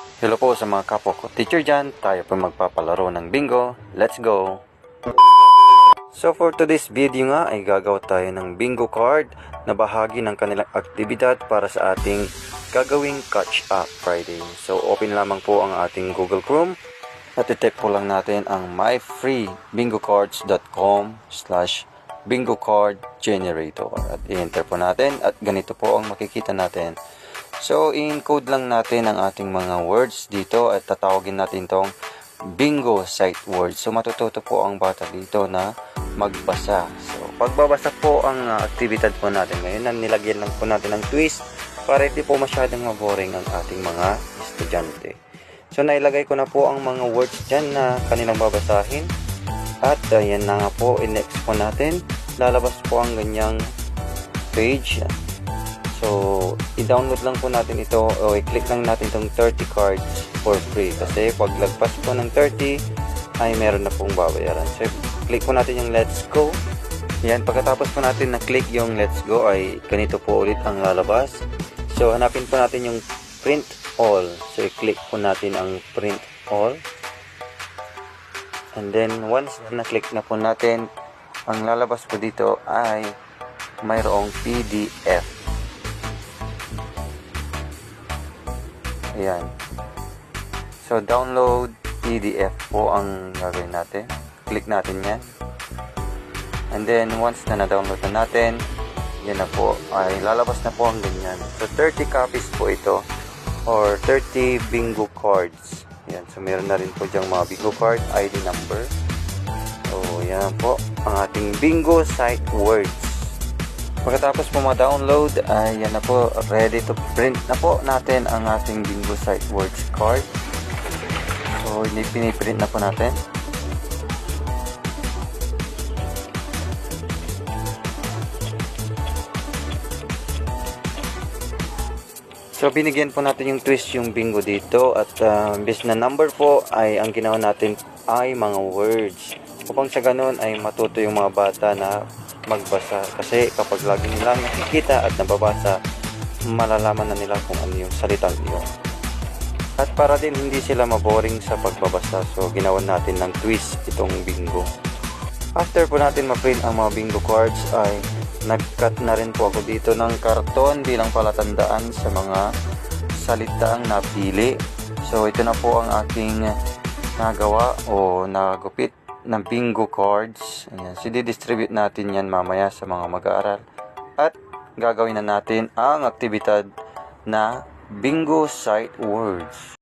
Hello po sa mga kapwa ko teacher dyan. Tayo po magpapalaro ng bingo. Let's go! So for today's video nga ay gagawa tayo ng bingo card na bahagi ng kanilang aktibidad para sa ating gagawing Catch Up Friday. So open lamang po ang ating Google Chrome at i-type po lang natin ang myfreebingocards.com/bingo card generator at i-enter po natin at ganito po ang makikita natin. So, in-code lang natin ang ating mga words dito at tatawagin natin tong bingo sight words. So, matututo po ang bata dito na magbasa. So, pagbabasa po ang aktibidad po natin ngayon, nilagyan lang po natin ng twist para hindi po masyadong maboring ang ating mga estudyante. So, nailagay ko na po ang mga words dyan na kanilang babasahin. At ayan na nga po, in-next po natin. Lalabas po ang ganyang page. So, i-download lang po natin ito o i-click lang natin itong 30 cards for free. Kasi pag lagpas po ng 30, ay meron na pong babayaran. So, click po natin yung let's go. Yan, pagkatapos po natin na-click yung let's go, ay ganito po ulit ang lalabas. So, hanapin po natin yung print all. So, i-click po natin ang print all. And then, once na-click na po natin, ang lalabas po dito ay mayroong PDF. Ayan. So, download PDF po ang gagawin natin. Click natin yan. And then, once na na-download na natin, yan na po, ay lalabas na po ang ganyan. So, 30 copies po ito or 30 bingo cards. Ayan. So, meron na rin po dyang mga bingo card, ID number. So, yan po ang ating bingo sight words. Pagkatapos po ma-download, ay yan na po, ready to print na po natin ang ating bingo sight words card. So, piniprint na po natin. So, binigyan po natin yung twist yung bingo dito at imbes na number po ay ang ginawa natin ay mga words. Upang sa ganun ay matuto yung mga bata na magbasa kasi kapag lagi nilang nakikita at nababasa, malalaman na nila kung ano yung salitang iyon. At para din hindi sila maboring sa pagbabasa, so ginawan natin ng twist itong bingo. After po natin ma-print ang mga bingo cards ay nag-cut na rin po ako dito ng karton bilang palatandaan sa mga salitaang napili. So ito na po ang aking nagawa o nagupit ng bingo cards. Ayan. So, distribute natin yan mamaya sa mga mag-aaral. At gagawin na natin ang aktibidad na bingo sight words.